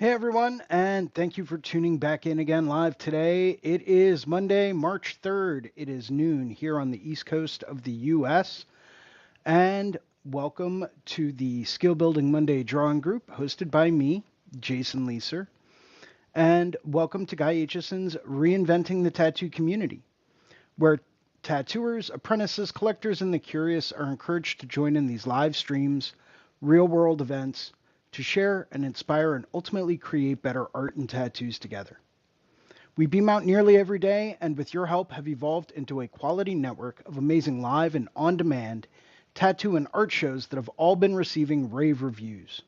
Hey everyone, and thank you for tuning back in again live today. It is Monday, March 3rd. It is noon here on the East Coast of the US. And welcome to the Skill Building Monday Drawing Group hosted by me, Jason Leeser. And welcome to Guy Aitchison's Reinventing the Tattoo Community, where tattooers, apprentices, collectors, and the curious are encouraged to join in these live streams, real world events, to share and inspire and ultimately create better art and tattoos together. We beam out nearly every day, and with your help, have evolved into a quality network of amazing live and on demand tattoo and art shows that have all been receiving rave reviews.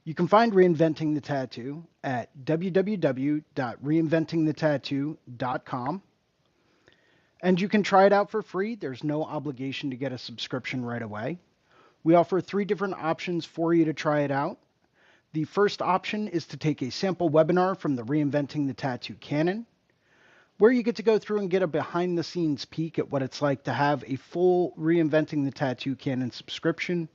You can find Reinventing the Tattoo at www.reinventingthetattoo.com. And you can try it out for free. There's no obligation to get a subscription right away. We offer 3 different options for you to try it out. The first option is to take a sample webinar from the Reinventing the Tattoo Canon, where you get to go through and get a behind-the-scenes peek at what it's like to have a full Reinventing the Tattoo Canon subscription.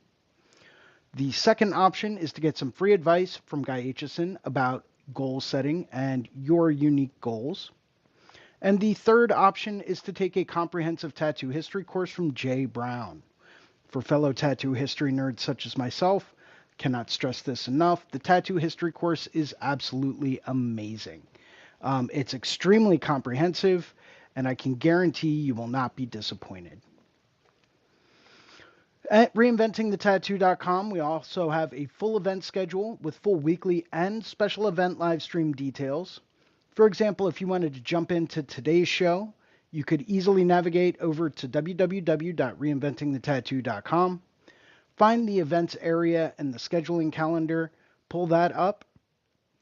The second option is to get some free advice from Guy Aitchison about goal setting and your unique goals. And the third option is to take a comprehensive tattoo history course from Jay Brown. For fellow tattoo history nerds such as myself, cannot stress this enough, the tattoo history course is absolutely amazing. It's extremely comprehensive, and I can guarantee you will not be disappointed. At reinventingthetattoo.com, we also have a full event schedule with full weekly and special event live stream details. For example, if you wanted to jump into today's show, you could easily navigate over to www.reinventingthetattoo.com, find the events area and the scheduling calendar, pull that up,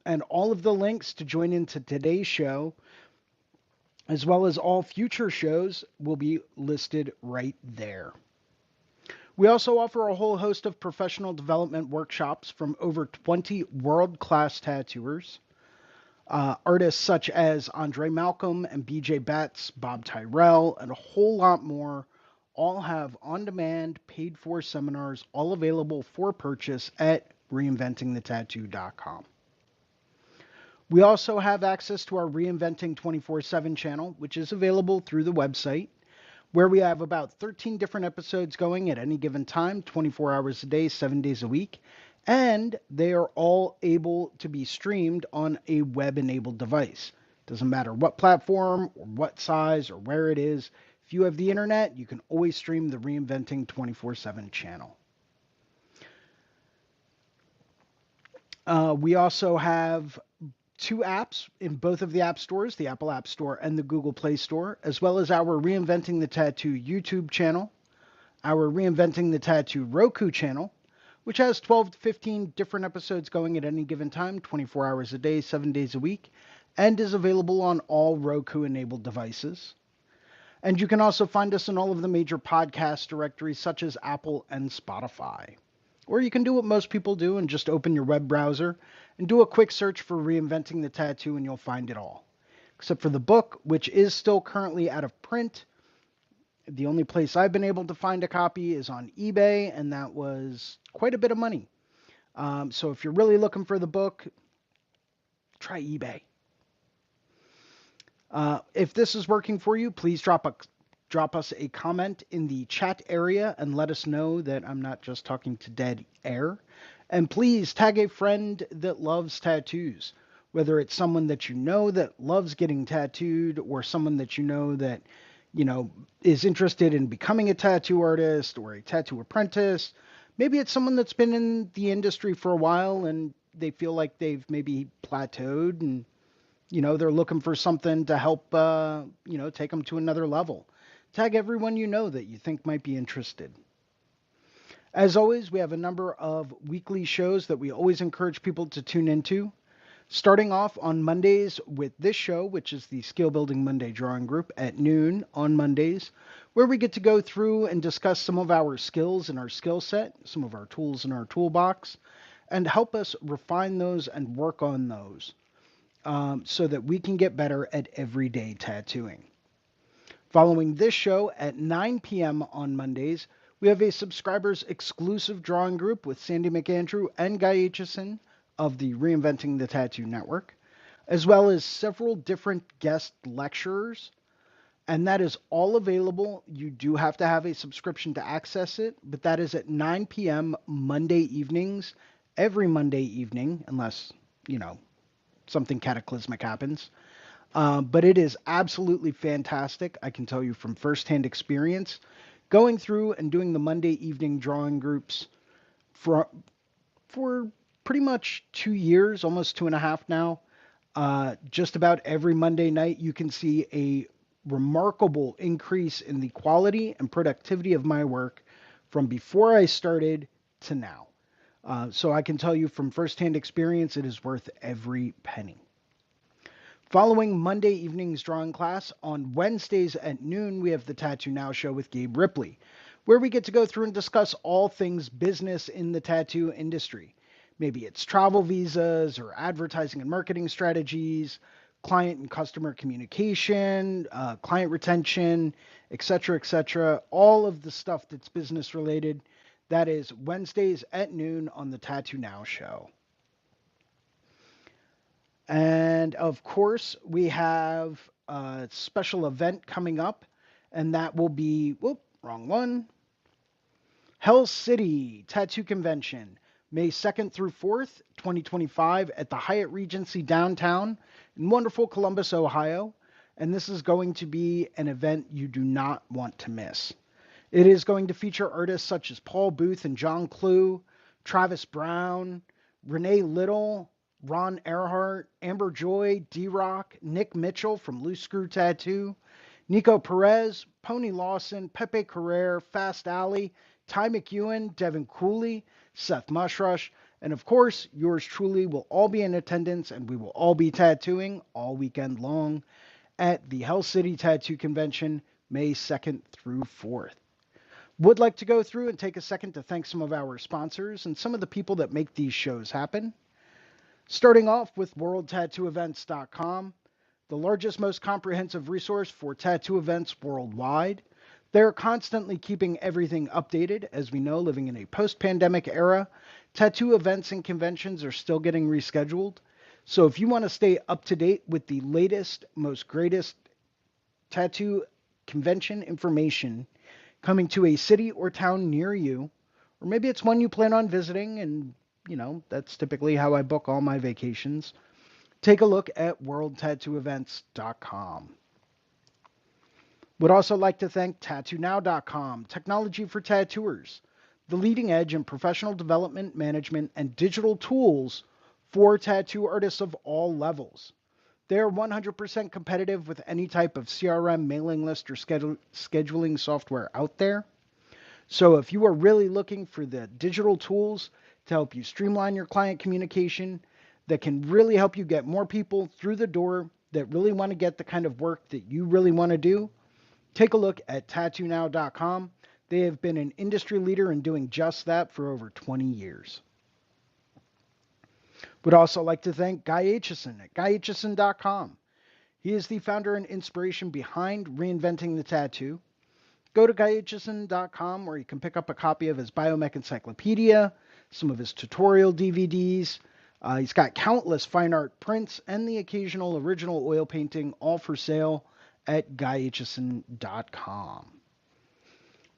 and all of the links to join into today's show, as well as all future shows, will be listed right there. We also offer a whole host of professional development workshops from over 20 world-class tattooers. Artists such as Andre Malcolm and BJ Betts, Bob Tyrell, and a whole lot more all have on-demand, paid-for seminars all available for purchase at reinventingthetattoo.com. We also have access to our Reinventing 24/7 channel, which is available through the website, where we have about 13 different episodes going at any given time, 24 hours a day, 7 days a week. And they are all able to be streamed on a web-enabled device. Doesn't matter what platform or what size or where it is. If you have the internet, you can always stream the Reinventing 24/7 channel. We also have 2 apps in both of the app stores, the Apple App Store and the Google Play Store, as well as our Reinventing the Tattoo YouTube channel, our Reinventing the Tattoo Roku channel, which has 12 to 15 different episodes going at any given time, 24 hours a day, 7 days a week, and is available on all Roku-enabled devices. And you can also find us in all of the major podcast directories such as Apple and Spotify. Or you can do what most people do and just open your web browser and do a quick search for Reinventing the Tattoo and you'll find it all. Except for the book, which is still currently out of print. The only place I've been able to find a copy is on eBay, and that was quite a bit of money. So if you're really looking for the book, try eBay. If this is working for you, please drop us a comment in the chat area and let us know that I'm not just talking to dead air. And please tag a friend that loves tattoos, whether it's someone that you know that loves getting tattooed or someone that you know that is interested in becoming a tattoo artist or a tattoo apprentice. Maybe it's someone that's been in the industry for a while and they feel like they've maybe plateaued and, they're looking for something to help, take them to another level. Tag everyone you know that you think might be interested. As always, we have a number of weekly shows that we always encourage people to tune into. Starting off on Mondays with this show, which is the Skill Building Monday Drawing Group at noon on Mondays, where we get to go through and discuss some of our skills in our skill set, some of our tools in our toolbox, and help us refine those and work on those so that we can get better at everyday tattooing. Following this show at 9 p.m. on Mondays, we have a subscribers exclusive drawing group with Sandy McAndrew and Guy Aitchison of the Reinventing the Tattoo Network, as well as several different guest lecturers. And that is all available. You do have to have a subscription to access it, but that is at 9 p.m. Monday evenings, every Monday evening, unless, you know, something cataclysmic happens. But it is absolutely fantastic. I can tell you from firsthand experience, going through and doing the Monday evening drawing groups for for pretty much 2 years, almost 2.5 now. Just about every Monday night, you can see a remarkable increase in the quality and productivity of my work from before I started to now. So I can tell you from firsthand experience, it is worth every penny. Following Monday evening's drawing class, on Wednesdays at noon, we have the Tattoo Now show with Gabe Ripley, where we get to go through and discuss all things business in the tattoo industry. Maybe it's travel visas or advertising and marketing strategies, client and customer communication, client retention, etc., etc. All of the stuff that's business related. That is Wednesdays at noon on the Tattoo Now show. And of course, we have a special event coming up, and that will be, whoop, wrong one, Hell City Tattoo Convention, May 2nd through 4th, 2025, at the Hyatt Regency downtown in wonderful Columbus, Ohio. And this is going to be an event you do not want to miss. It is going to feature artists such as Paul Booth and John Clue, Travis Brown, Renee Little, Ron Earhart, Amber Joy, D-Rock, Nick Mitchell from Loose Screw Tattoo, Nico Perez, Pony Lawson, Pepe Carrere, Fast Alley, Ty McEwen, Devin Cooley, Seth Mushrush, and of course, yours truly will all be in attendance, and we will all be tattooing all weekend long at the Hell City Tattoo Convention, May 2nd through 4th. Would like to go through and take a second to thank some of our sponsors and some of the people that make these shows happen. Starting off with WorldTattooEvents.com, the largest, most comprehensive resource for tattoo events worldwide. They're constantly keeping everything updated. As we know, living in a post-pandemic era, tattoo events and conventions are still getting rescheduled. So if you want to stay up to date with the latest, most greatest tattoo convention information coming to a city or town near you, or maybe it's one you plan on visiting, and that's typically how I book all my vacations, take a look at worldtattooevents.com. Would also like to thank TattooNow.com, technology for tattooers, the leading edge in professional development, management, and digital tools for tattoo artists of all levels. They are 100% competitive with any type of CRM, mailing list, or scheduling software out there. So if you are really looking for the digital tools to help you streamline your client communication, that can really help you get more people through the door that really want to get the kind of work that you really want to do, take a look at TattooNow.com. They have been an industry leader in doing just that for over 20 years. Would also like to thank Guy Aitchison at GuyAitchison.com. He is the founder and inspiration behind Reinventing the Tattoo. Go to GuyAitchison.com where you can pick up a copy of his Biomech Encyclopedia, some of his tutorial DVDs. He's got countless fine art prints and the occasional original oil painting, all for sale at GuyAitchison.com.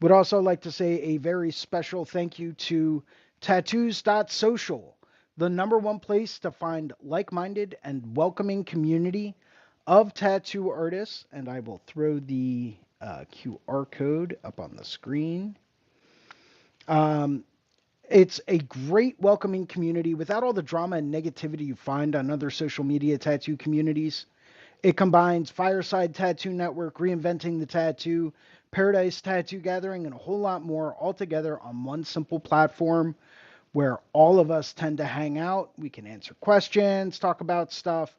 Would also like to say a very special thank you to Tattoos.social, the #1 place to find like-minded and welcoming community of tattoo artists. And I will throw the QR code up on the screen. It's a great welcoming community without all the drama and negativity you find on other social media tattoo communities. It combines Fireside Tattoo Network, Reinventing the Tattoo, Paradise Tattoo Gathering, and a whole lot more all together on one simple platform where all of us tend to hang out. We can answer questions, talk about stuff.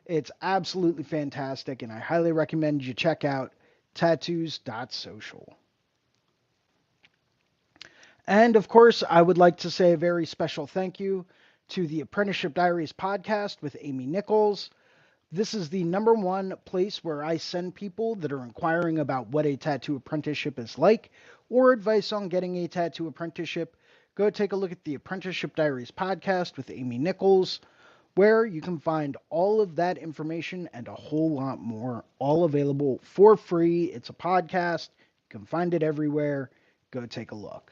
It's absolutely fantastic, and I highly recommend you check out tattoos.social. And of course, I would like to say a very special thank you to the Apprenticeship Diaries podcast with Amy Nichols. This is the #1 place where I send people that are inquiring about what a tattoo apprenticeship is like or advice on getting a tattoo apprenticeship. go take a look at the Apprenticeship Diaries podcast with Amy Nichols, where you can find all of that information and a whole lot more, all available for free. It's a podcast. You can find it everywhere. Go take a look.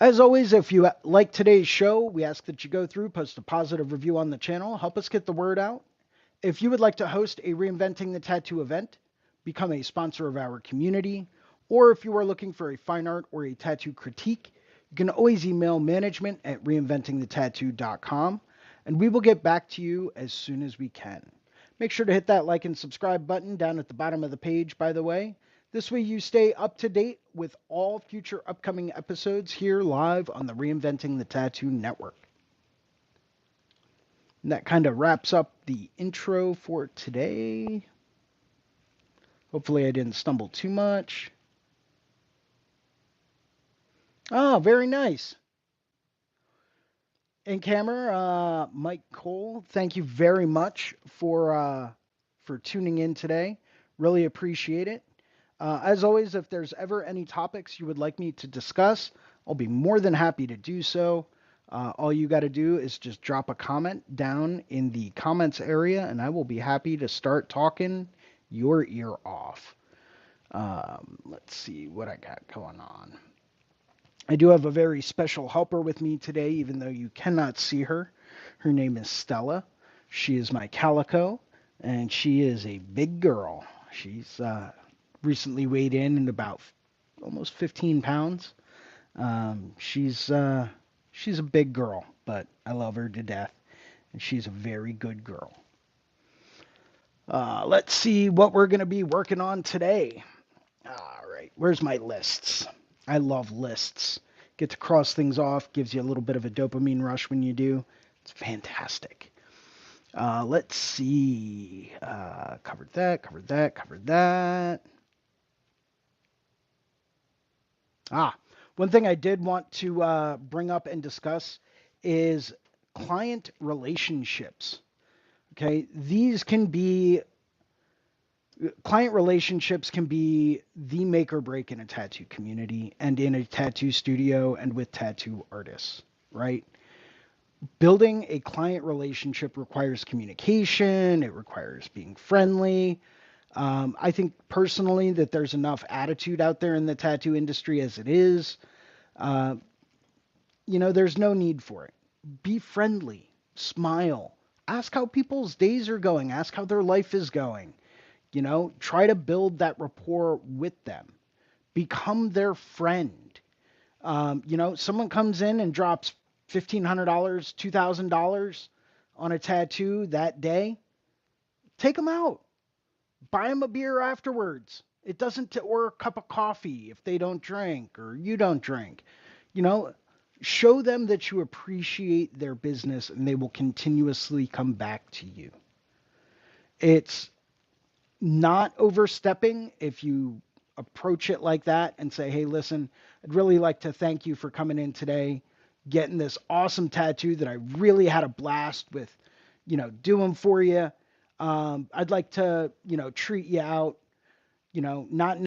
As always, if you like today's show, we ask that you go through, post a positive review on the channel, help us get the word out. If you would like to host a Reinventing the Tattoo event, become a sponsor of our community, or if you are looking for a fine art or a tattoo critique, you can always email management at reinventingthetattoo.com, and we will get back to you as soon as we can. Make sure to hit that like and subscribe button down at the bottom of the page, by the way. This way you stay up to date with all future upcoming episodes here live on the Reinventing the Tattoo Network. And that kind of wraps up the intro for today. Hopefully I didn't stumble too much. Oh, very nice. In camera, Mike Cole, thank you very much for tuning in today. Really appreciate it. As always, if there's ever any topics you would like me to discuss, I'll be more than happy to do so. All you got to do is just drop a comment down in the comments area, and I will be happy to start talking your ear off. Let's see what I got going on. I do have a very special helper with me today, even though you cannot see her. Her name is Stella. She is my calico, and she is a big girl. She's recently weighed in at about almost 15 pounds. She's a big girl, but I love her to death, and she's a very good girl. Let's see what we're going to be working on today. All right, where's my lists? I love lists. Get to cross things off, gives you a little bit of a dopamine rush when you do. It's fantastic. Let's see. Covered that. One thing I did want to bring up and discuss is client relationships. Okay, client relationships can be the make or break in a tattoo community and in a tattoo studio and with tattoo artists, right? Building a client relationship requires communication. It requires being friendly. I think personally that there's enough attitude out there in the tattoo industry as it is. There's no need for it. Be friendly. Smile. Ask how people's days are going. Ask how their life is going. Try to build that rapport with them. Become their friend. Someone comes in and drops $1,500, $2,000 on a tattoo that day. Take them out. Buy them a beer afterwards. Or a cup of coffee if they don't drink or you don't drink. Show them that you appreciate their business and they will continuously come back to you. It's not overstepping if you approach it like that and say, hey, listen, I'd really like to thank you for coming in today, getting this awesome tattoo that I really had a blast with, doing for you. I'd like to, treat you out, not in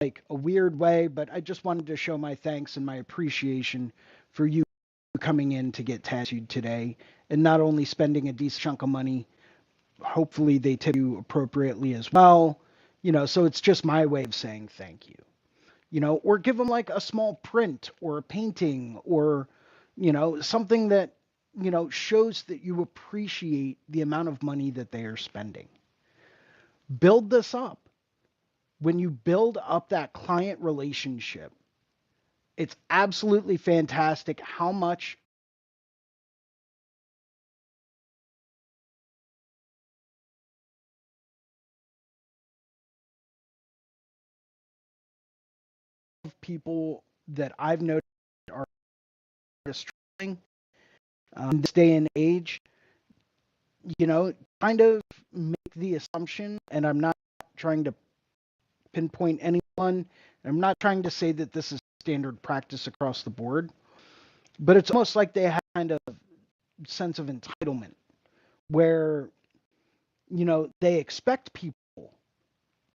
like a weird way, but I just wanted to show my thanks and my appreciation for you coming in to get tattooed today and not only spending a decent chunk of money, hopefully they tip you appropriately as well, so it's just my way of saying thank you, or give them like a small print or a painting or, something that, shows that you appreciate the amount of money that they are spending. Build this up. When you build up that client relationship, it's absolutely fantastic how much people that I've noticed are struggling in this day and age, kind of make the assumption, and I'm not trying to pinpoint anyone. I'm not trying to say that this is standard practice across the board, but it's almost like they have kind of sense of entitlement where, they expect people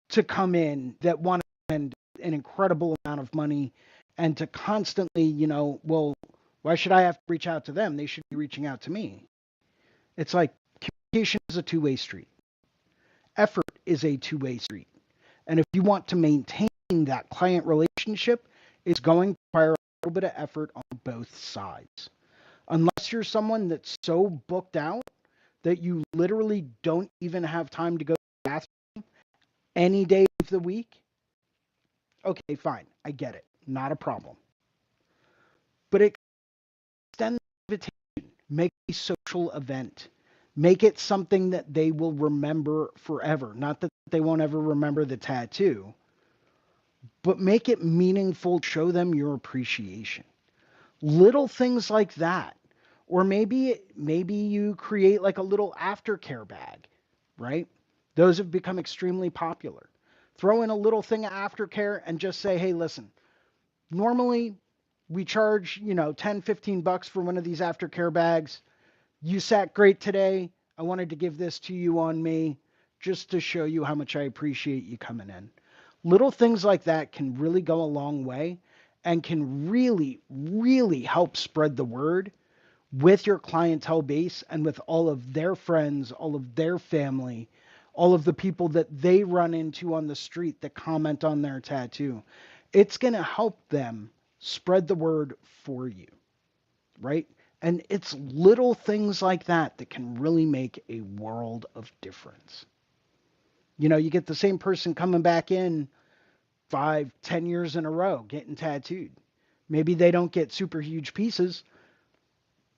to come in that want to spend an incredible amount of money, and to constantly, well, why should I have to reach out to them? They should be reaching out to me. It's like communication is a two-way street. Effort is a two-way street. And if you want to maintain that client relationship, it's going to require a little bit of effort on both sides. Unless you're someone that's so booked out that you literally don't even have time to go to the bathroom any day of the week, okay, fine. I get it. Not a problem. But extend the invitation. Make a social event. Make it something that they will remember forever. Not that they won't ever remember the tattoo, but make it meaningful. Show them your appreciation. Little things like that. Or maybe you create like a little aftercare bag, right? Those have become extremely popular. Throw in a little thing of aftercare and just say, hey, listen, normally we charge, 10, 15 bucks for one of these aftercare bags. You sat great today. I wanted to give this to you on me just to show you how much I appreciate you coming in. Little things like that can really go a long way and can really, really help spread the word with your clientele base and with all of their friends, all of their family, all of the people that they run into on the street that comment on their tattoo. It's going to help them spread the word for you, right? And it's little things like that that can really make a world of difference. You get the same person coming back in 5, 10 years in a row getting tattooed. Maybe they don't get super huge pieces,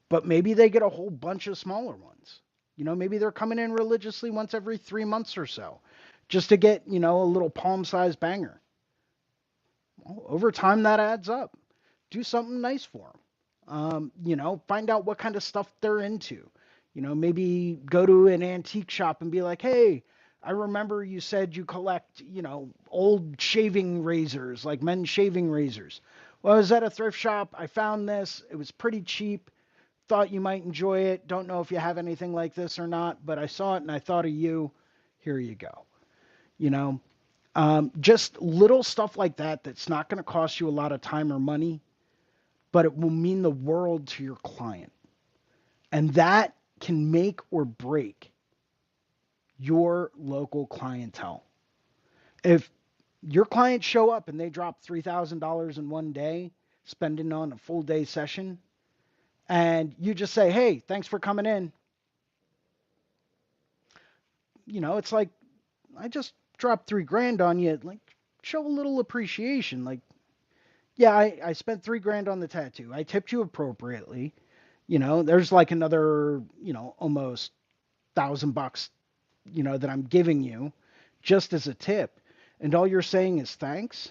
but maybe they get a whole bunch of smaller ones. Maybe they're coming in religiously once every 3 months or so just to get, a little palm-sized banger. Well, over time, that adds up. Do something nice for them. Find out what kind of stuff they're into. Maybe go to an antique shop and be like, hey, I remember you said you collect, old shaving razors, like men's shaving razors. Well, I was at a thrift shop. I found this. It was pretty cheap. Thought you might enjoy it. Don't know if you have anything like this or not, but I saw it and I thought of you. Here you go. Just little stuff like that that's not going to cost you a lot of time or money, but it will mean the world to your client. And that can make or break your local clientele. If your clients show up and they drop $3,000 in one day, spending on a full day session, and you just say, hey, thanks for coming in. It's like, I just dropped $3,000 on you. Like, show a little appreciation. Like, yeah, I spent $3,000 on the tattoo. I tipped you appropriately. There's like another, almost $1,000, that I'm giving you just as a tip. And all you're saying is thanks.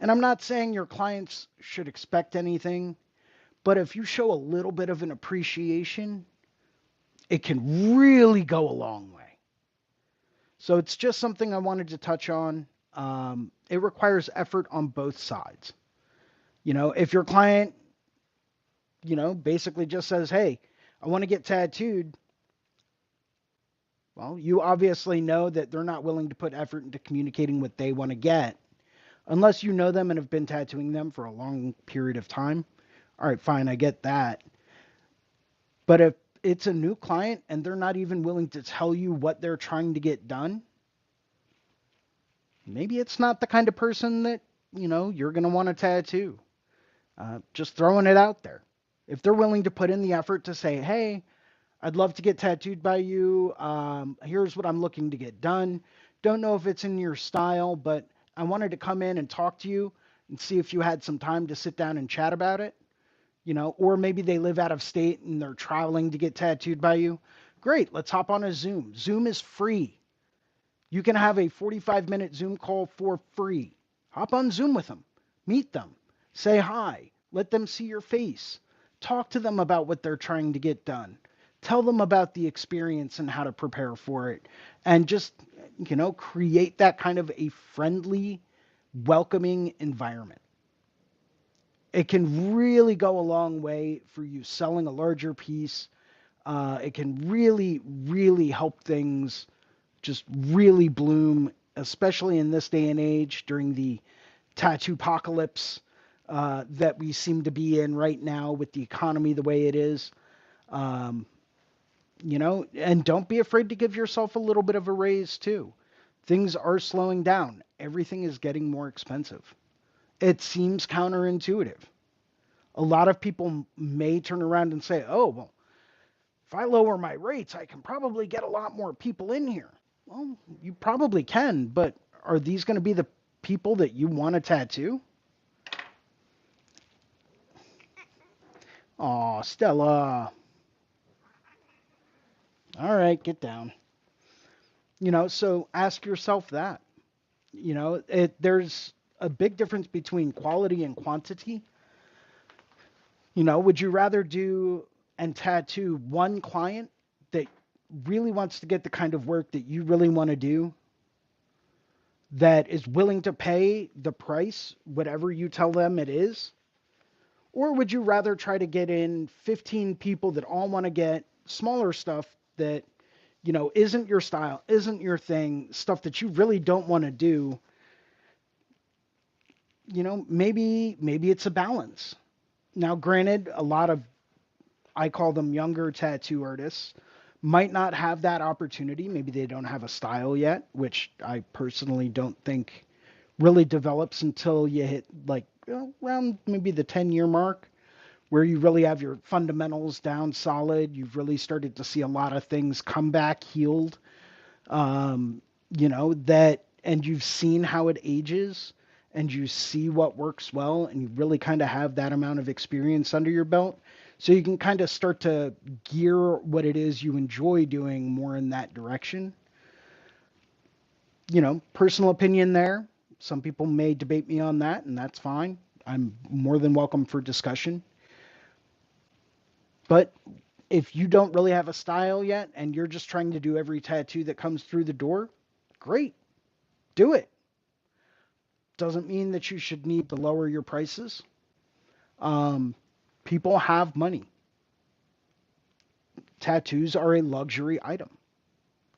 And I'm not saying your clients should expect anything, but if you show a little bit of an appreciation, it can really go a long way. So it's just something I wanted to touch on. It requires effort on both sides. If your client, basically just says, hey, I want to get tattooed, well, you obviously know that they're not willing to put effort into communicating what they want to get, unless you know them and have been tattooing them for a long period of time. All right, fine, I get that. But if it's a new client and they're not even willing to tell you what they're trying to get done, maybe it's not the kind of person that, you're going to want to tattoo. Just throwing it out there. If they're willing to put in the effort to say, hey, I'd love to get tattooed by you. Here's what I'm looking to get done. Don't know if it's in your style, but I wanted to come in and talk to you and see if you had some time to sit down and chat about it. Or maybe they live out of state and they're traveling to get tattooed by you. Great, let's hop on a Zoom. Zoom is free. You can have a 45-minute Zoom call for free. Hop on Zoom with them. Meet them. Say hi. Let them see your face. Talk to them about what they're trying to get done. Tell them about the experience and how to prepare for it. And just, create that kind of a friendly, welcoming environment. It can really go a long way for you selling a larger piece. It can really, really help things just really bloom especially in this day and age during the tattoo apocalypse that we seem to be in right now with the economy the way it is. Um, and don't be afraid to give yourself a little bit of a raise too. Things are slowing down. Everything is getting more expensive. It seems counterintuitive. A lot of people may turn around and say, oh, well, if I lower my rates, I can probably get a lot more people in here. Well, you probably can, but are these going to be the people that you want to tattoo? Aw, Stella. All right, get down. So ask yourself that. There's a big difference between quality and quantity. Would you rather do and tattoo one client that really wants to get the kind of work that you really want to do, that is willing to pay the price, whatever you tell them it is? Or would you rather try to get in 15 people that all want to get smaller stuff that, isn't your style, isn't your thing, stuff that you really don't want to do? Maybe it's a balance. Now, granted, a lot of, I call them younger tattoo artists, might not have that opportunity. Maybe they don't have a style yet, which I personally don't think really develops until you hit like around maybe the 10-year mark, where you really have your fundamentals down solid. You've really started to see a lot of things come back healed, and you've seen how it ages and you see what works well, and you really kind of have that amount of experience under your belt. So you can kind of start to gear what it is you enjoy doing more in that direction. Personal opinion there. Some people may debate me on that, and that's fine. I'm more than welcome for discussion. But if you don't really have a style yet and you're just trying to do every tattoo that comes through the door, great, do it. Doesn't mean that you should need to lower your prices. Um, People have money. Tattoos are a luxury item.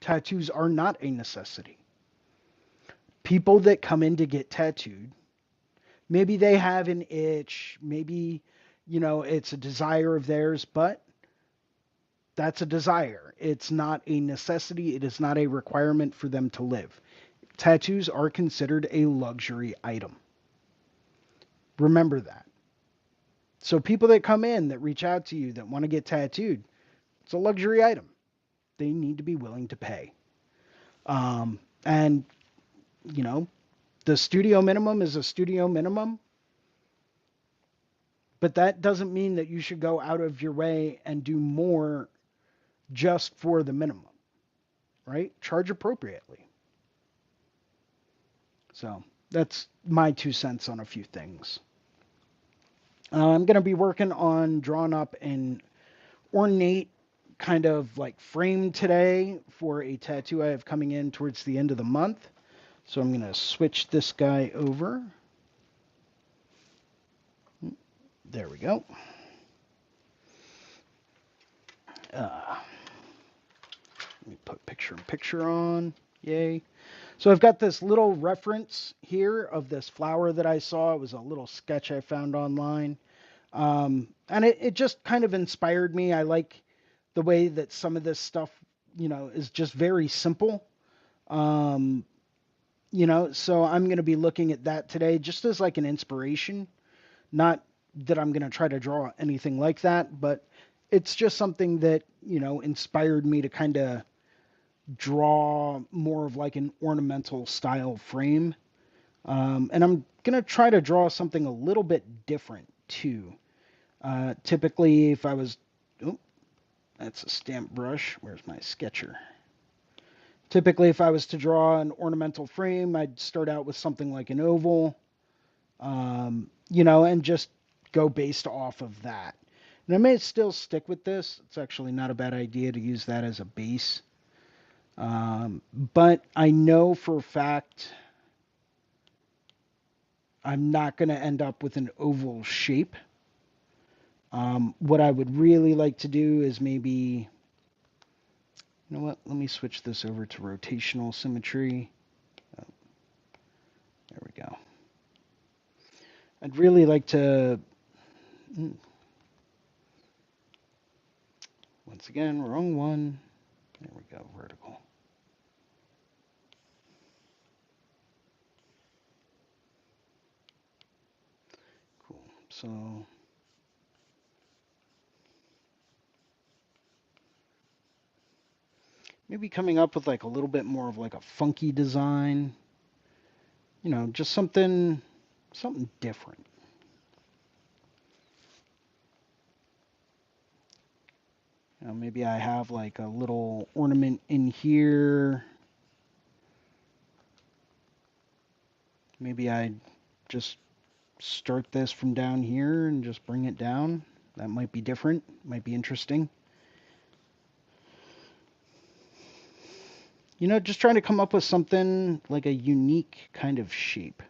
Tattoos are not a necessity. People that come in to get tattooed, maybe they have an itch, maybe, it's a desire of theirs, but that's a desire. It's not a necessity. It is not a requirement for them to live. Tattoos are considered a luxury item. Remember that. So people that come in, that reach out to you, that want to get tattooed, it's a luxury item. They need to be willing to pay. And, you know, the studio minimum is a studio minimum, but that doesn't mean that you should go out of your way and do more just for the minimum, right? Charge appropriately. So that's my 2 cents on a few things. I'm going to be working on drawing up an ornate kind of like frame today for a tattoo I have coming in towards the end of the month. So I'm going to switch this guy over. There we go. Let me put picture in picture on. Yay. So I've got this little reference here of this flower that I saw. It was a little sketch I found online. And it just kind of inspired me. I like the way that some of this stuff, is just very simple. So I'm going to be looking at that today just as like an inspiration. Not that I'm going to try to draw anything like that, but it's just something that, inspired me to kind of draw more of like an ornamental style frame. And I'm going to try to draw something a little bit different too. Typically, if I was, oh, that's a stamp brush. Where's my sketcher? Typically, if I was to draw an ornamental frame, I'd start out with something like an oval, and just go based off of that. And I may still stick with this. It's actually not a bad idea to use that as a base. But I know for a fact I'm not going to end up with an oval shape. What I would really like to do is maybe, you know what, let me switch this over to rotational symmetry. I'd really like to, once again, wrong one. There we go, vertical. Cool. So maybe coming up with like a little bit more of like a funky design. Just something different. Maybe I have like a little ornament in here. Maybe I just start this from down here and just bring it down. That might be different, might be interesting. Just trying to come up with something like a unique kind of shape.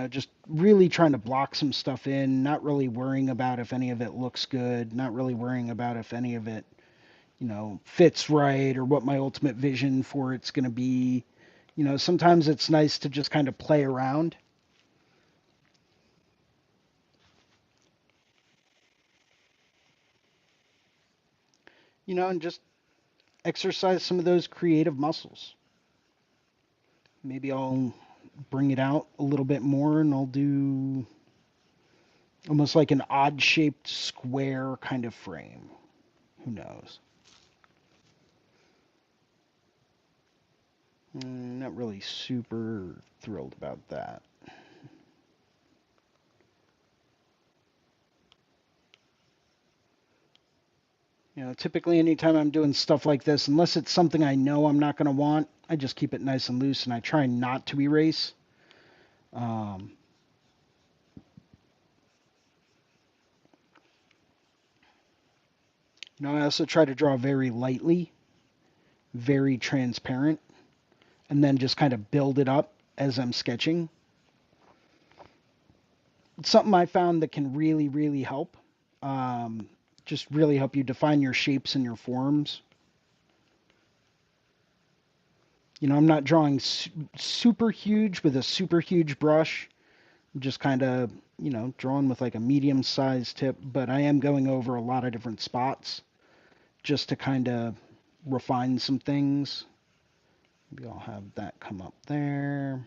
Just really trying to block some stuff in, not really worrying about if any of it looks good, not really worrying about if any of it, fits right or what my ultimate vision for it's going to be. Sometimes it's nice to just kind of play around. And just exercise some of those creative muscles. Maybe I'll bring it out a little bit more and I'll do almost like an odd shaped square kind of frame. Who knows? Not really super thrilled about that. Typically anytime I'm doing stuff like this, unless it's something I know I'm not going to want, I just keep it nice and loose and I try not to erase. Um, I also try to draw very lightly, very transparent, and then just kind of build it up as I'm sketching. It's something I found that can really, really help. Um, just really help you define your shapes and your forms. I'm not drawing super huge with a super huge brush. I'm just kind of, drawing with like a medium sized tip, but I am going over a lot of different spots just to kind of refine some things. Maybe I'll have that come up there.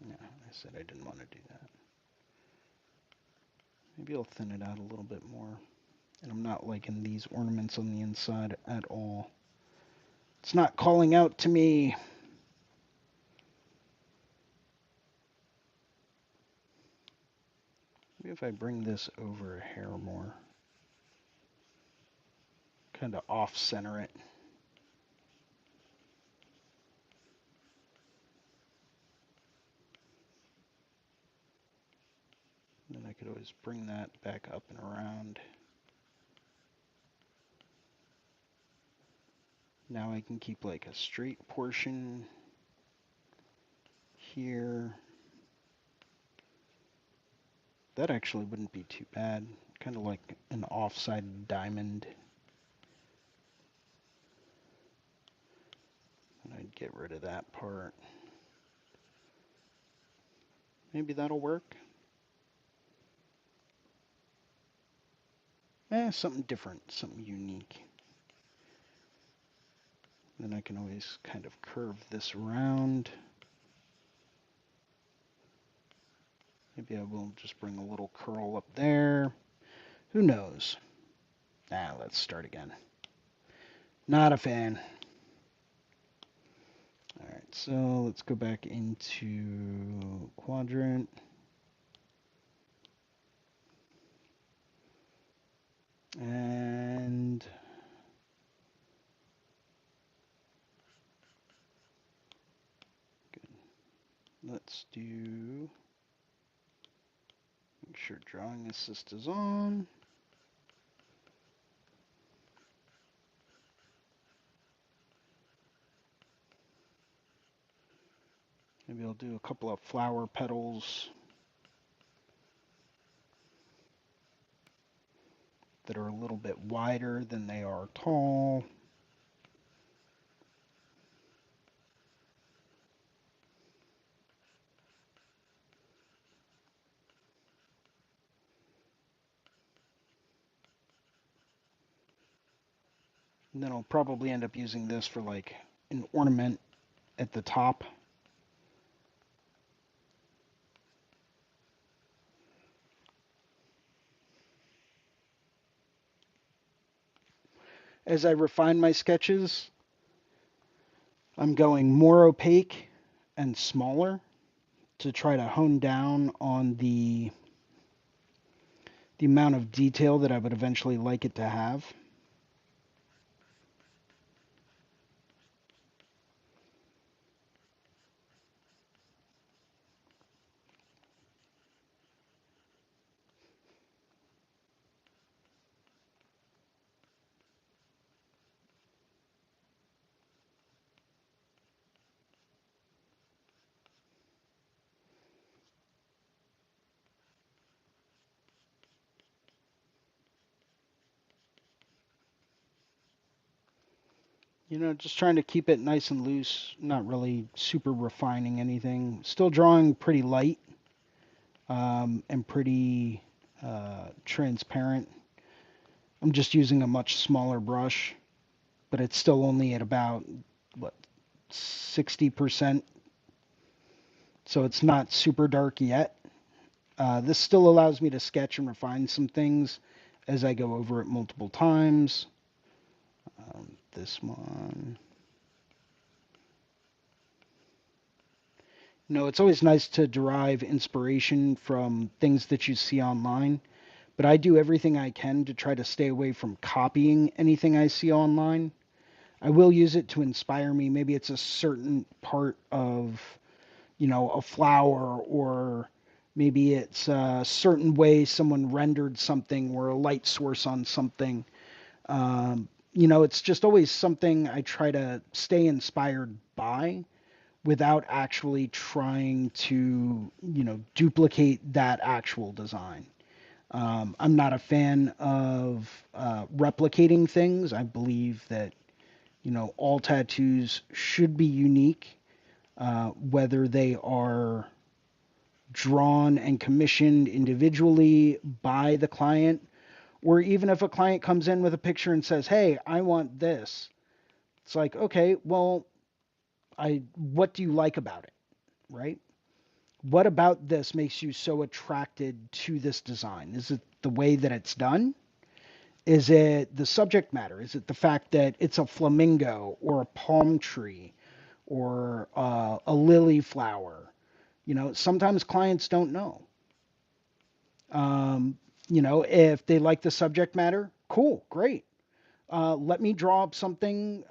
No, I said I didn't want to do that. Maybe I'll thin it out a little bit more. And I'm not liking these ornaments on the inside at all. It's not calling out to me. Maybe if I bring this over a hair more, kind of off center it. Then I could always bring that back up and around. Now I can keep like a straight portion here. That actually wouldn't be too bad. Kind of like an offside diamond. And I'd get rid of that part. Maybe that'll work. Something different, something unique. Then I can always kind of curve this around. Maybe I will just bring a little curl up there. Who knows? Let's start again. Not a fan. Alright, so let's go back into quadrant. And good. Let's do, make sure drawing assist is on. Maybe I'll do a couple of flower petals that are a little bit wider than they are tall. And then I'll probably end up using this for like an ornament at the top. As I refine my sketches, I'm going more opaque and smaller to try to hone down on the amount of detail that I would eventually like it to have. Just trying to keep it nice and loose, not really super refining anything. Still drawing pretty light and pretty transparent. I'm just using a much smaller brush, but it's still only at about, what, 60%. So it's not super dark yet. This still allows me to sketch and refine some things as I go over it multiple times. This one. It's always nice to derive inspiration from things that you see online, but I do everything I can to try to stay away from copying anything I see online. I will use it to inspire me. Maybe it's a certain part of, a flower, or maybe it's a certain way someone rendered something or a light source on something. It's just always something I try to stay inspired by without actually trying to, duplicate that actual design. I'm not a fan of replicating things. I believe that, all tattoos should be unique, whether they are drawn and commissioned individually by the client, or even if a client comes in with a picture and says, "Hey, I want this." It's like, okay, well, what do you like about it, right? What about this makes you so attracted to this design? Is it the way that it's done? Is it the subject matter? Is it the fact that it's a flamingo or a palm tree or a lily flower? Sometimes clients don't know. If they like the subject matter, cool, great. Let me draw up something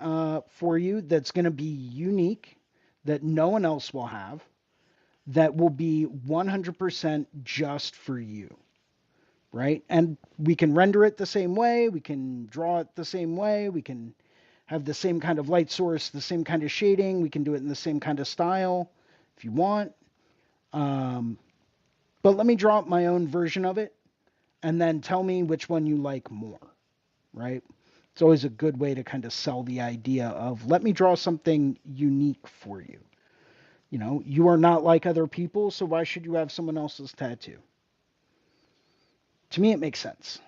for you that's going to be unique, that no one else will have, that will be 100% just for you, right? And we can render it the same way, we can draw it the same way, we can have the same kind of light source, the same kind of shading, we can do it in the same kind of style if you want. But let me draw up my own version of it and then tell me which one you like more, right? It's always a good way to kind of sell the idea of, let me draw something unique for you. You are not like other people, so why should you have someone else's tattoo? To me, it makes sense.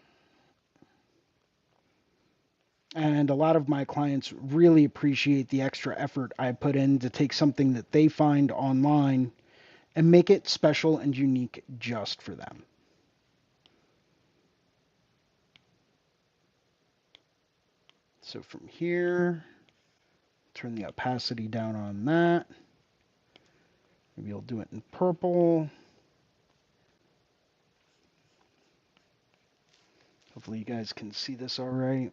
And a lot of my clients really appreciate the extra effort I put in to take something that they find online and make it special and unique just for them. So from here, turn the opacity down on that. Maybe I'll do it in purple. Hopefully you guys can see this all right.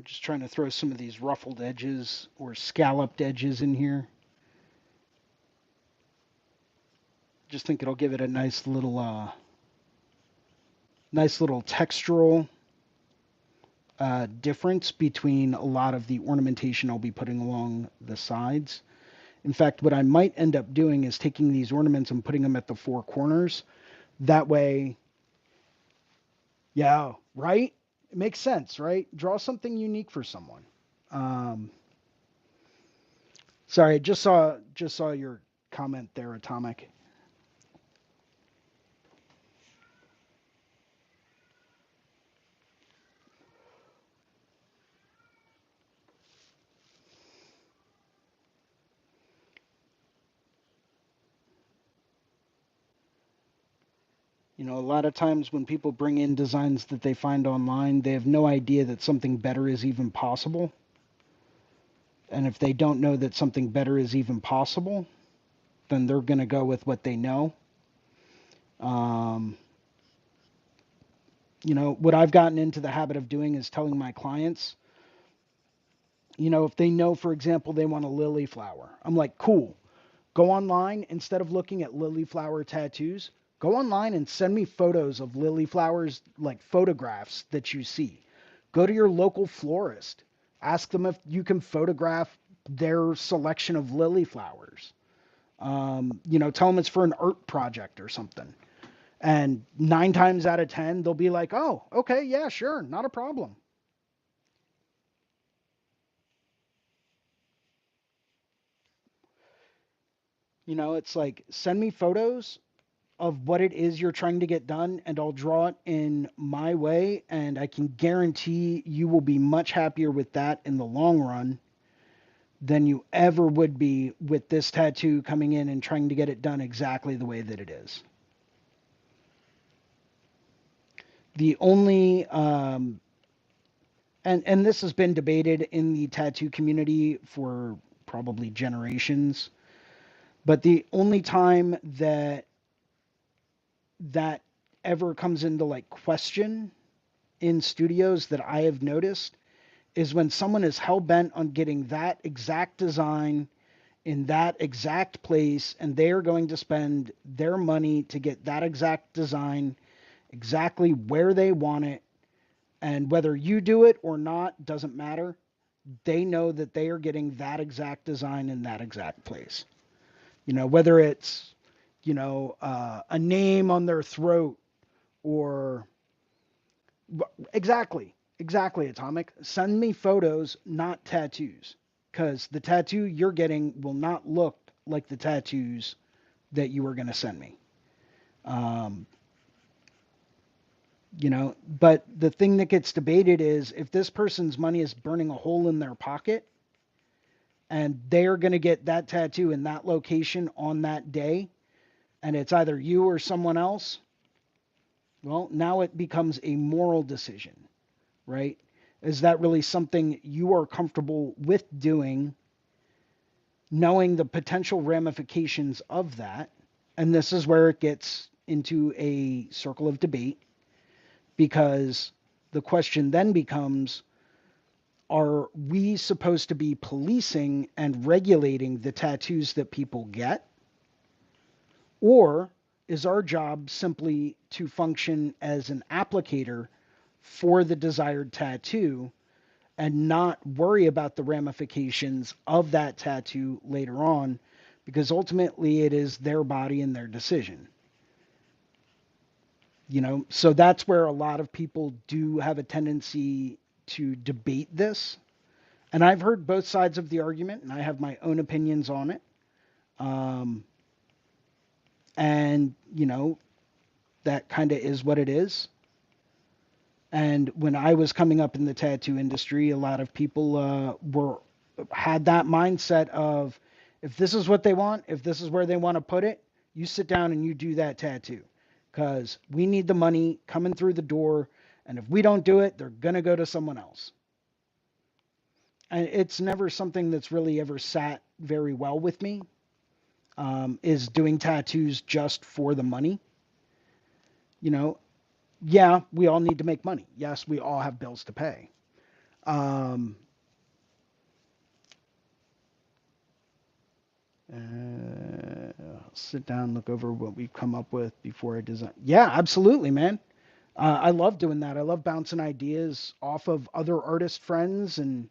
Just trying to throw some of these ruffled edges or scalloped edges in here. Just think it'll give it a nice little textural difference between a lot of the ornamentation I'll be putting along the sides. In fact, what I might end up doing is taking these ornaments and putting them at the four corners. That way, yeah, right? It makes sense, right? Draw something unique for someone. Um, Sorry, just saw your comment there, Atomic. You know, a lot of times when people bring in designs that they find online, they have no idea that something better is even possible. And if they don't know that something better is even possible, then they're going to go with what they know. Um, you know, what I've gotten into the habit of doing is telling my clients, you know, if they know, for example, they want a lily flower, I'm like, cool. Go online, instead of looking at lily flower tattoos, go online and send me photos of lily flowers, like photographs that you see. Go to your local florist. Ask them if you can photograph their selection of lily flowers. You know, tell them it's for an art project or something. And 9 times out of 10, they'll be like, oh, okay, yeah, sure, not a problem. You know, it's like, send me photos of what it is you're trying to get done, and I'll draw it in my way, and I can guarantee you will be much happier with that in the long run than you ever would be with this tattoo coming in and trying to get it done exactly the way that it is. The only and this has been debated in the tattoo community for probably generations, but the only time that ever comes into like question in studios that I have noticed is when someone is hell bent on getting that exact design in that exact place, and they are going to spend their money to get that exact design exactly where they want it. And whether you do it or not doesn't matter. They know that they are getting that exact design in that exact place. You know, whether it's, a name on their throat or exactly, Atomic. Send me photos, not tattoos, because the tattoo you're getting will not look like the tattoos that you were going to send me. Um, but the thing that gets debated is if this person's money is burning a hole in their pocket and they're going to get that tattoo in that location on that day, and it's either you or someone else, well, now it becomes a moral decision, right? Is that really something you are comfortable with doing, knowing the potential ramifications of that? And this is where it gets into a circle of debate, because the question then becomes, are we supposed to be policing and regulating the tattoos that people get? Or is our job simply to function as an applicator for the desired tattoo and not worry about the ramifications of that tattoo later on, because ultimately it is their body and their decision. So that's where a lot of people do have a tendency to debate this. And I've heard both sides of the argument, and I have my own opinions on it. Um, and, that kind of is what it is. And when I was coming up in the tattoo industry, a lot of people had that mindset of, if this is what they want, if this is where they want to put it, you sit down and you do that tattoo, because we need the money coming through the door, and if we don't do it, they're gonna go to someone else. And it's never something that's really ever sat very well with me. Is doing tattoos just for the money. You know, yeah, we all need to make money. Yes, we all have bills to pay. Um, Sit down, look over what we've come up with before I design. Yeah, absolutely, man. I love doing that. I love bouncing ideas off of other artist friends, and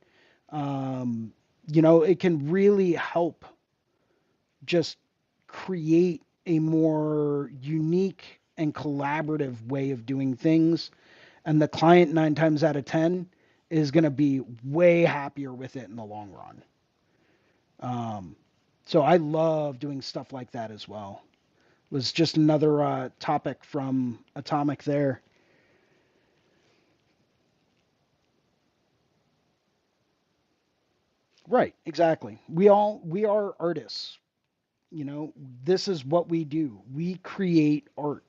um, it can really help just create a more unique and collaborative way of doing things. And the client, 9 times out of 10, is going to be way happier with it in the long run. Um, so I love doing stuff like that as well. Was just another topic from Atomic there. Right, exactly. We are artists. You know, this is what we do. We create art.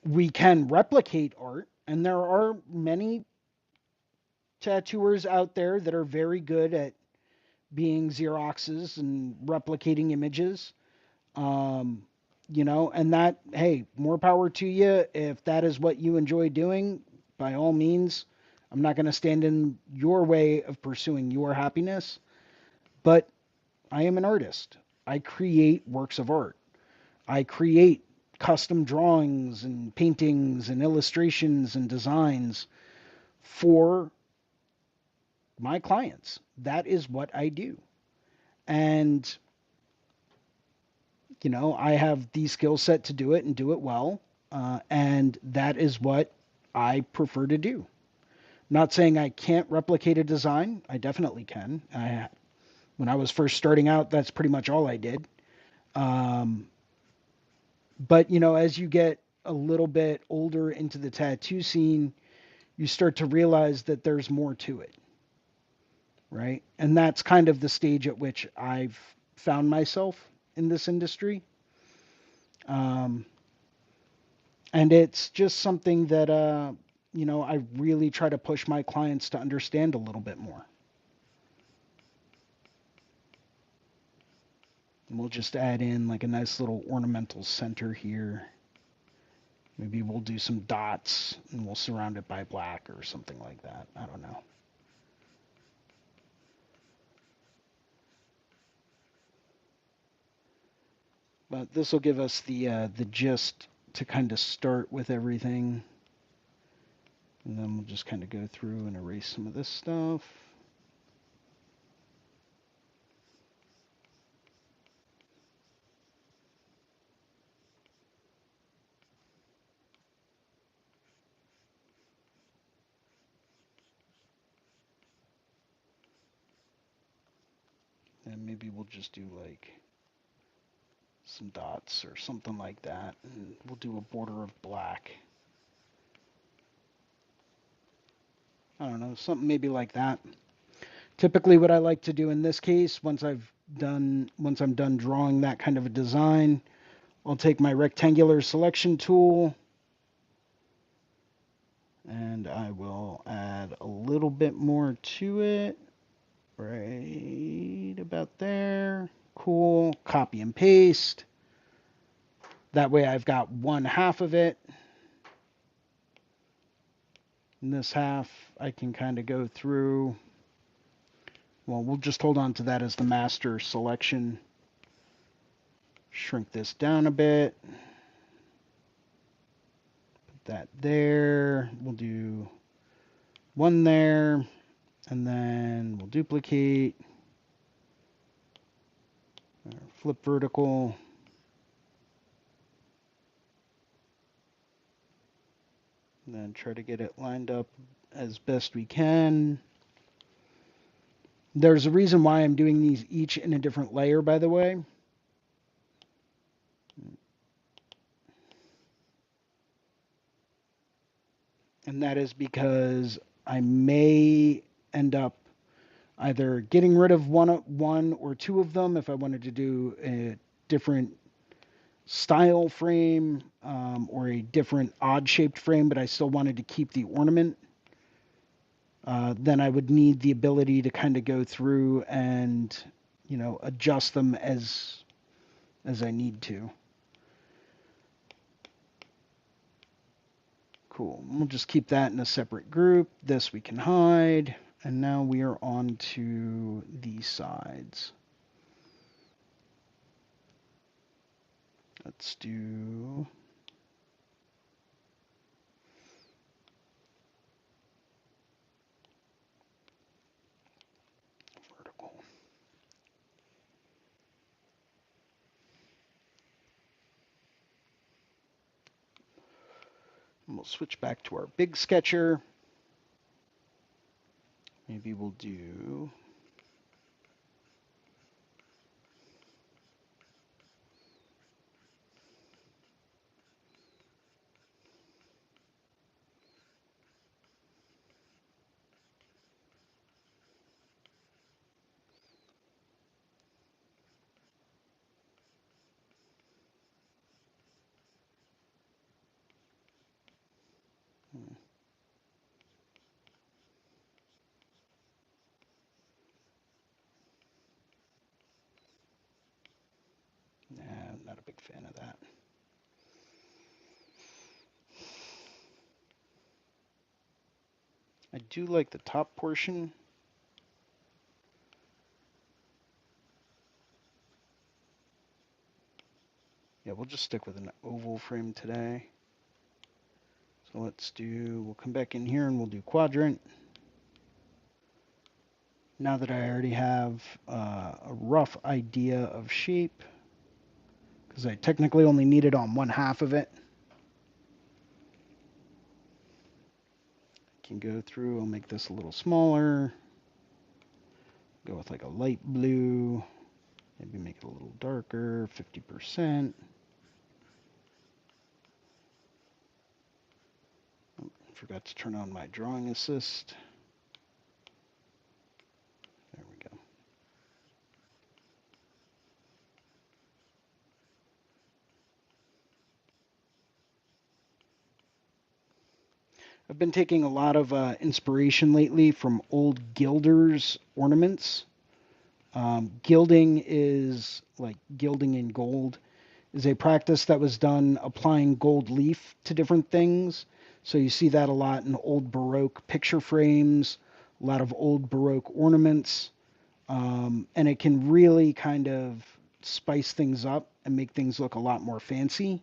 We can replicate art, and there are many tattooers out there that are very good at being Xeroxes and replicating images. Um, and that, hey, more power to you. If that is what you enjoy doing, by all means, I'm not going to stand in your way of pursuing your happiness, but I am an artist. I create works of art. I create custom drawings and paintings and illustrations and designs for my clients. That is what I do. And, I have the skill set to do it and do it well. And that is what I prefer to do. Not saying I can't replicate a design. I definitely can. When I was first starting out, that's pretty much all I did. Um, but, as you get a little bit older into the tattoo scene, you start to realize that there's more to it, right? And that's kind of the stage at which I've found myself in this industry. Um, and it's just something that, I really try to push my clients to understand a little bit more. And we'll just add in like a nice little ornamental center here. Maybe we'll do some dots and we'll surround it by black or something like that. I don't know. But this will give us the gist to kind of start with everything. And then we'll just kind of go through and erase some of this stuff. And maybe we'll just do like some dots or something like that. And we'll do a border of black. I don't know, something maybe like that. Typically what I like to do in this case, once I'm done drawing that kind of a design, I'll take my rectangular selection tool and I will add a little bit more to it. Right about there. Cool. Copy and paste. That way I've got one half of it. And this half I can kind of go through. Well, we'll just hold on to that as the master selection. Shrink this down a bit. Put that there. We'll do one there. And then we'll duplicate. Flip vertical. And then try to get it lined up as best we can. There's a reason why I'm doing these each in a different layer, by the way. And that is because I may end up either getting rid of one or two of them if I wanted to do a different style frame or a different odd-shaped frame, but I still wanted to keep the ornament. Then I would need the ability to kind of go through and, adjust them as I need to. Cool. We'll just keep that in a separate group. This we can hide. And now we are on to the sides. Let's do... circle. And we'll switch back to our big sketcher. Maybe we'll do nah, I'm not a big fan of that. I do like the top portion. Yeah, we'll just stick with an oval frame today. So we'll come back in here and we'll do quadrant. Now that I already have a rough idea of shape, because I technically only need it on one half of it, I can go through, I'll make this a little smaller, go with like a light blue, maybe make it a little darker, 50%. Oh, forgot to turn on my drawing assist. There we go. I've been taking a lot of inspiration lately from old gilders' ornaments. Gilding is like gilding in gold is a practice that was done applying gold leaf to different things. So you see that a lot in old Baroque picture frames, a lot of old Baroque ornaments, and it can really kind of spice things up and make things look a lot more fancy.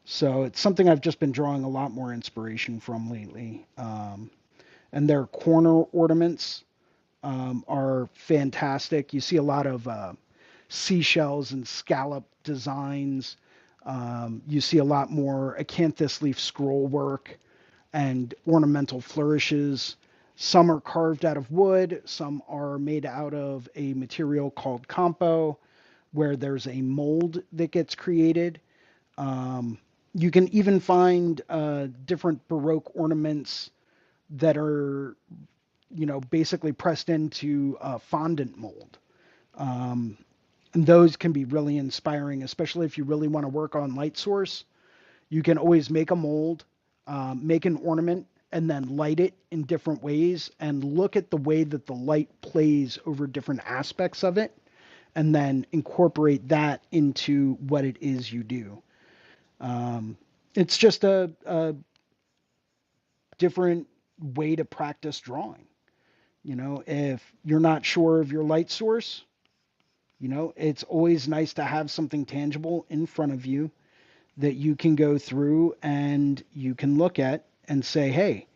So it's something I've just been drawing a lot more inspiration from lately. And their corner ornaments are fantastic. You see a lot of seashells and scallop designs. You see a lot more acanthus leaf scroll work and ornamental flourishes. Some are carved out of wood, some are made out of a material called compo, where there's a mold that gets created. You can even find different Baroque ornaments that are, basically pressed into fondant mold. And those can be really inspiring, especially if you really want to work on light source. You can always make a mold, make an ornament, and then light it in different ways and look at the way that the light plays over different aspects of it, and then incorporate that into what it is you do. It's just a different way to practice drawing. If you're not sure of your light source, it's always nice to have something tangible in front of you that you can go through and you can look at and say, hey,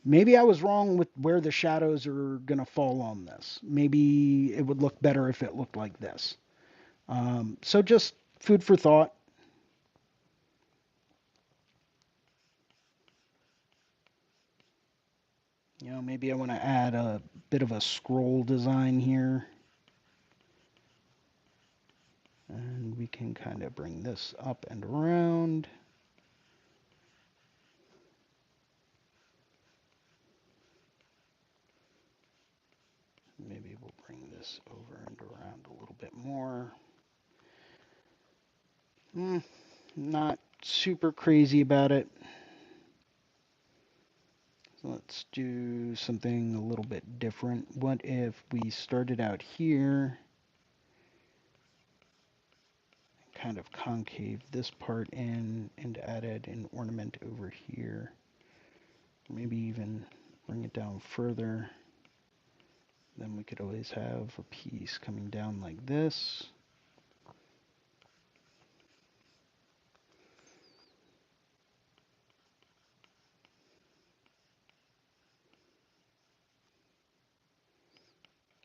maybe I was wrong with where the shadows are going to fall on this. Maybe it would look better if it looked like this. So just food for thought. Maybe I want to add a bit of a scroll design here. And we can kind of bring this up and around. Maybe we'll bring this over and around a little bit more. Not super crazy about it. So let's do something a little bit different. What if we started out here, kind of concave this part in, and added an ornament over here? Maybe even bring it down further. Then we could always have a piece coming down like this.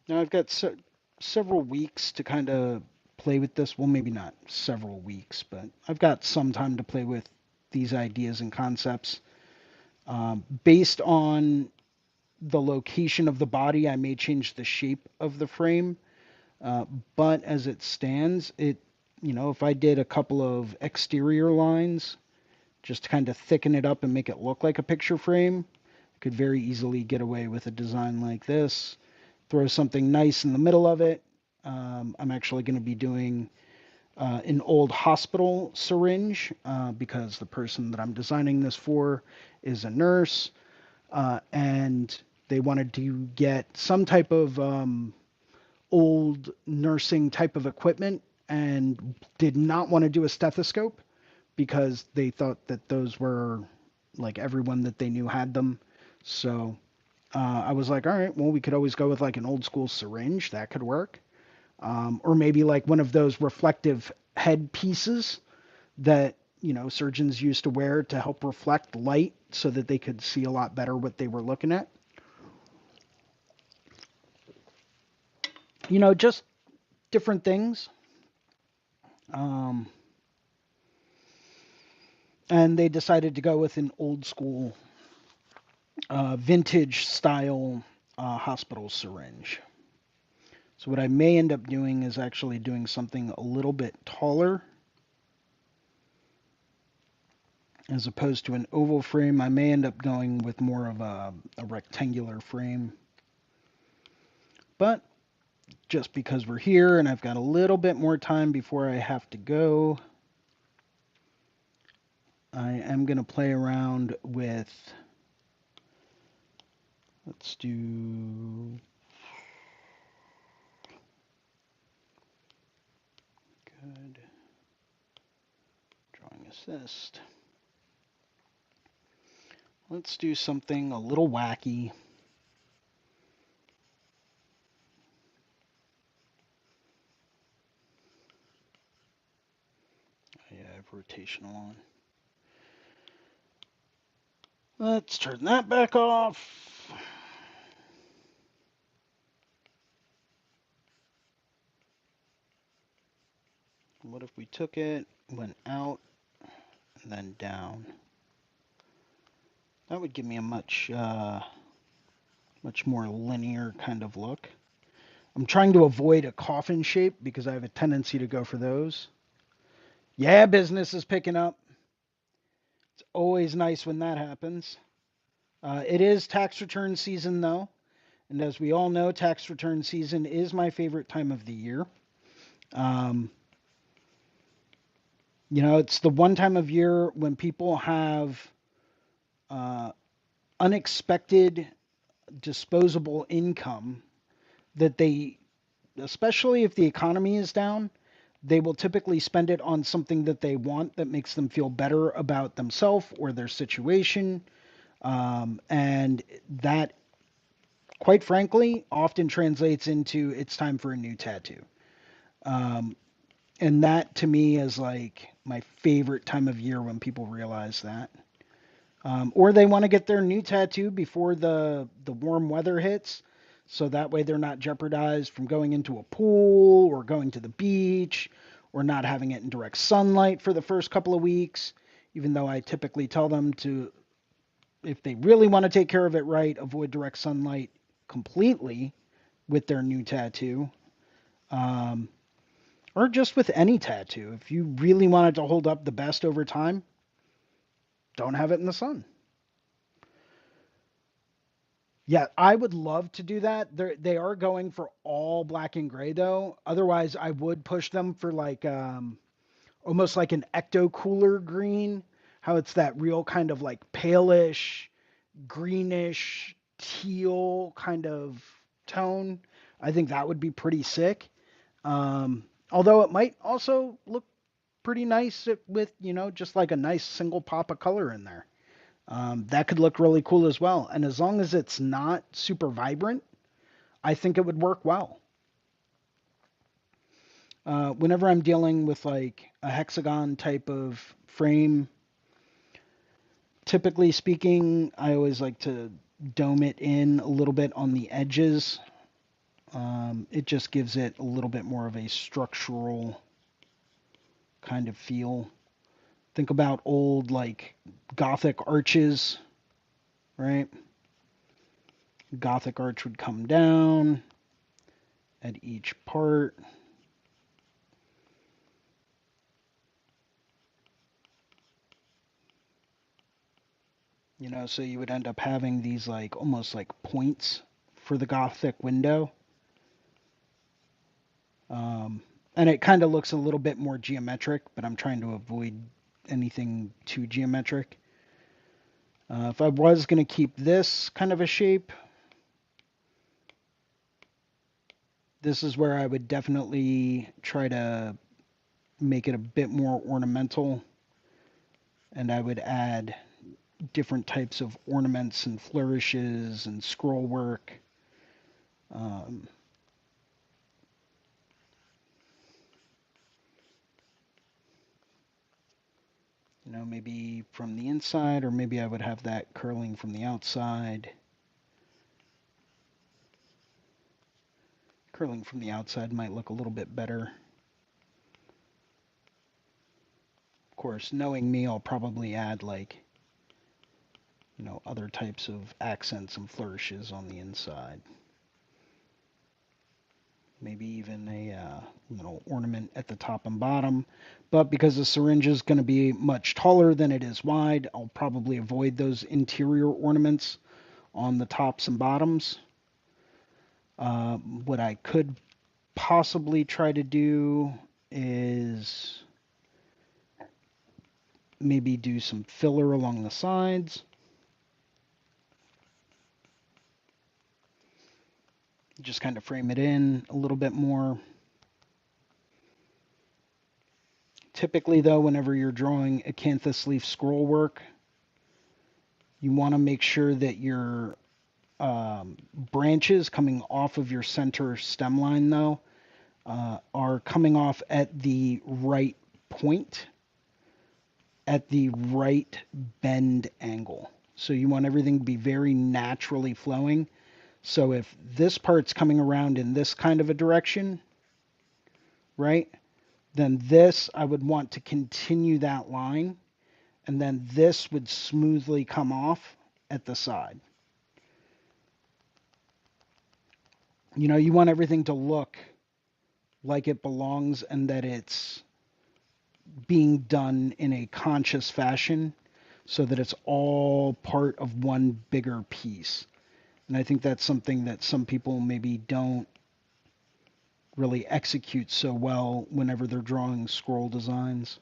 Now I've got several weeks to kind of play with this. Well, maybe not several weeks, but I've got some time to play with these ideas and concepts. Based on the location of the body, I may change the shape of the frame. But as it stands, if I did a couple of exterior lines just to kind of thicken it up and make it look like a picture frame, I could very easily get away with a design like this. Throw something nice in the middle of it. I'm actually going to be doing an old hospital syringe because the person that I'm designing this for is a nurse, and they wanted to get some type of old nursing type of equipment and did not want to do a stethoscope because they thought that those were like everyone that they knew had them. So I was like, all right, well, we could always go with like an old school syringe. That could work. Or maybe like one of those reflective head pieces that, surgeons used to wear to help reflect light so that they could see a lot better what they were looking at. Just different things. Um, and they decided to go with an old school, vintage style hospital syringe. So what I may end up doing is actually doing something a little bit taller as opposed to an oval frame. I may end up going with more of a rectangular frame. But just because we're here and I've got a little bit more time before I have to go, I am going to play around with, let's do, good, drawing assist. Let's do something a little wacky. Yeah, I have rotational on. Let's turn that back off. What if we took it, went out, and then down? That would give me a much more linear kind of look. I'm trying to avoid a coffin shape because I have a tendency to go for those. Yeah, business is picking up. It's always nice when that happens. It is tax return season, though. And as we all know, tax return season is my favorite time of the year. Um, it's the one time of year when people have uh, unexpected disposable income that they, especially if the economy is down, they will typically spend it on something that they want that makes them feel better about themselves or their situation. And that, quite frankly, often translates into it's time for a new tattoo. Um, and that to me is like my favorite time of year when people realize that. Or they want to get their new tattoo before the warm weather hits, so that way they're not jeopardized from going into a pool or going to the beach or not having it in direct sunlight for the first couple of weeks. Even though I typically tell them to, if they really want to take care of it right, avoid direct sunlight completely with their new tattoo. Um, or just with any tattoo. If you really want it to hold up the best over time, don't have it in the sun. Yeah, I would love to do that. They are going for all black and gray though. Otherwise, I would push them for like almost like an ecto cooler green. How it's that real kind of like palish, greenish, teal kind of tone. I think that would be pretty sick. Although it might also look pretty nice with, just like a nice single pop of color in there. That could look really cool as well. And as long as it's not super vibrant, I think it would work well. Whenever I'm dealing with like a hexagon type of frame, typically speaking, I always like to dome it in a little bit on the edges. It just gives it a little bit more of a structural kind of feel. Think about old, like, Gothic arches, right? Gothic arch would come down at each part. You know, so you would end up having these, like, almost like points for the Gothic window. Um, and it kind of looks a little bit more geometric, but I'm trying to avoid anything too geometric. If I was going to keep this kind of a shape, this is where I would definitely try to make it a bit more ornamental. And I would add different types of ornaments and flourishes and scroll work. Um, you know, maybe from the inside, or maybe I would have that curling from the outside. Curling from the outside might look a little bit better. Of course, knowing me, I'll probably add, like, you know, other types of accents and flourishes on the inside. Maybe even a little ornament at the top and bottom. But because the syringe is going to be much taller than it is wide, I'll probably avoid those interior ornaments on the tops and bottoms. What I could possibly try to do is maybe do some filler along the sides. Just kind of frame it in a little bit more. Typically, though, whenever you're drawing acanthus leaf scroll work, you want to make sure that your branches coming off of your center stem line, though, are coming off at the right point, at the right bend angle. So you want everything to be very naturally flowing. So if this part's coming around in this kind of a direction, right, then this, I would want to continue that line, and then this would smoothly come off at the side. You know, you want everything to look like it belongs and that it's being done in a conscious fashion so that it's all part of one bigger piece. And I think that's something that some people maybe don't really execute so well whenever they're drawing scroll designs.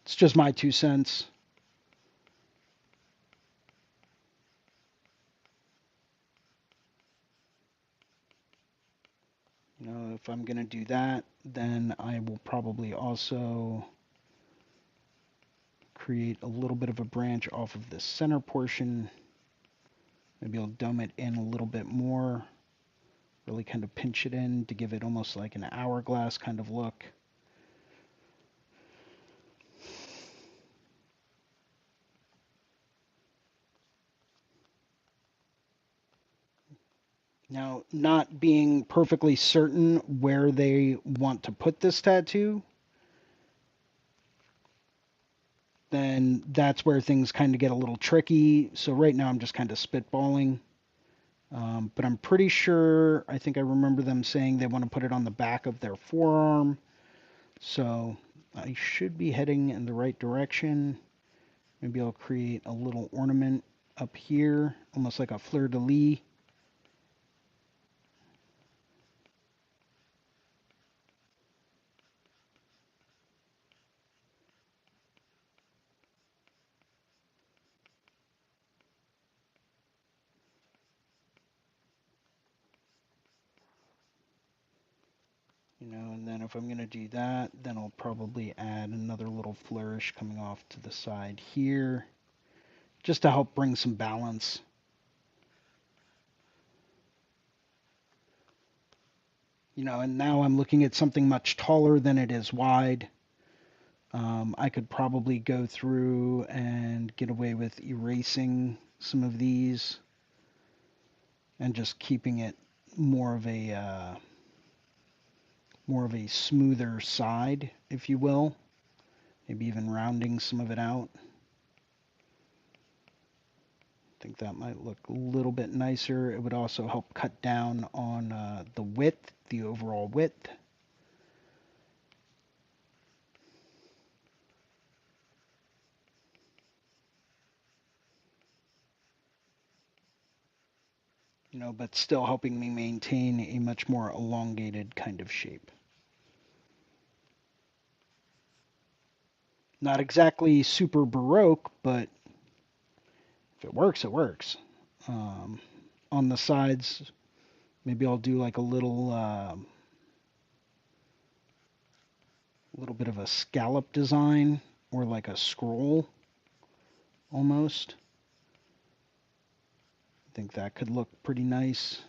It's just my 2 cents. You know, if I'm going to do that, then I will probably also create a little bit of a branch off of the center portion. Maybe I'll dome it in a little bit more, really kind of pinch it in to give it almost like an hourglass kind of look. Now, not being perfectly certain where they want to put this tattoo, then that's where things kind of get a little tricky. So right now I'm just kind of spitballing. But I'm pretty sure, I think I remember them saying they want to put it on the back of their forearm. So I should be heading in the right direction. Maybe I'll create a little ornament up here, almost like a fleur-de-lis. You know, and then if I'm going to do that, then I'll probably add another little flourish coming off to the side here, just to help bring some balance. You know, and now I'm looking at something much taller than it is wide. I could probably go through and get away with erasing some of these and just keeping it more of a smoother side, if you will. Maybe even rounding some of it out. I think that might look a little bit nicer. It would also help cut down on the width, the overall width. But still helping me maintain a much more elongated kind of shape. Not exactly super Baroque, but if it works, it works. On the sides, maybe I'll do like a little bit of a scallop design or like a scroll almost. I think that could look pretty nice.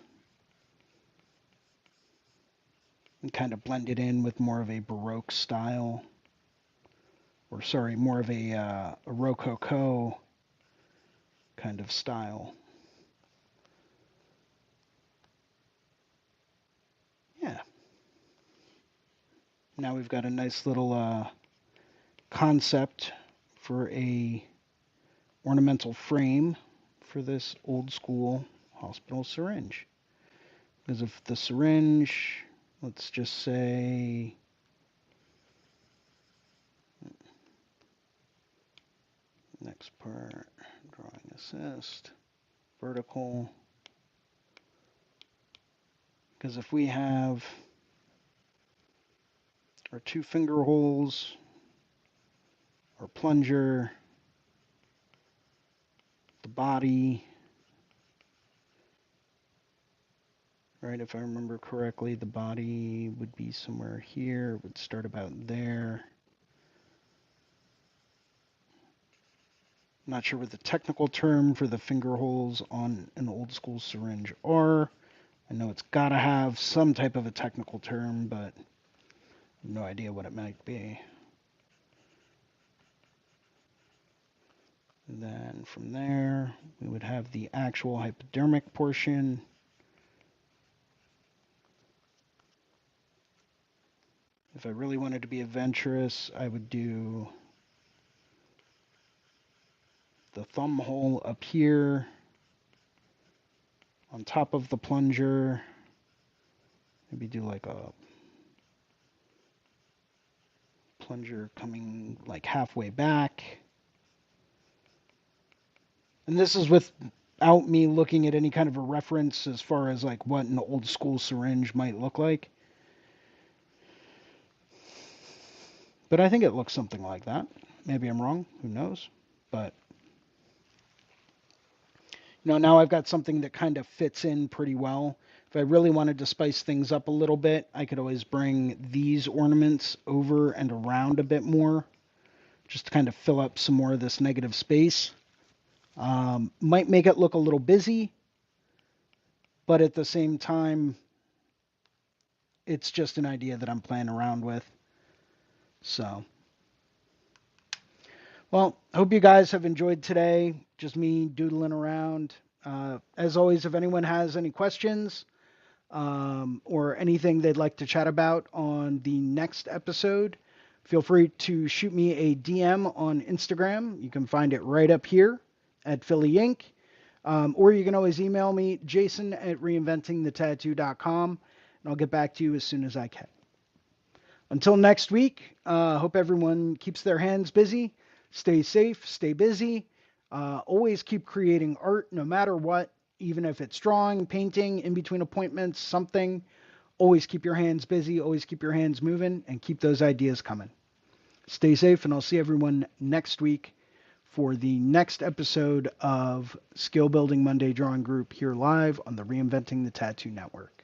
And kind of blend it in with more of a Baroque style. Or sorry, more of a Rococo kind of style. Yeah. Now we've got a nice little concept for a ornamental frame for this old school hospital syringe. Because if the syringe, let's just say, next part, drawing assist, vertical. Because if we have our 2 finger holes, our plunger, the body, right, if I remember correctly, the body would be somewhere here, it would start about there. I'm not sure what the technical term for the finger holes on an old school syringe are. I know it's got to have some type of a technical term, but I have no idea what it might be. And then from there, we would have the actual hypodermic portion. If I really wanted to be adventurous, I would do the thumb hole up here on top of the plunger. Maybe do like a plunger coming like halfway back. And this is without me looking at any kind of a reference as far as like what an old school syringe might look like. But I think it looks something like that. Maybe I'm wrong, who knows? But now I've got something that kind of fits in pretty well. If I really wanted to spice things up a little bit, I could always bring these ornaments over and around a bit more, just to kind of fill up some more of this negative space. Might make it look a little busy, but at the same time, it's just an idea that I'm playing around with. So, well, hope you guys have enjoyed today. Just me doodling around. As always, if anyone has any questions or anything they'd like to chat about on the next episode, feel free to shoot me a DM on Instagram. You can find it right up here at Philly Inc. Or you can always email me, jason@reinventingthetattoo.com, and I'll get back to you as soon as I can. Until next week, hope everyone keeps their hands busy. Stay safe, stay busy. Always keep creating art no matter what, even if it's drawing, painting, in between appointments, something. Always keep your hands busy, always keep your hands moving, and keep those ideas coming. Stay safe, and I'll see everyone next week for the next episode of Skill Building Monday Drawing Group here live on the Reinventing the Tattoo Network.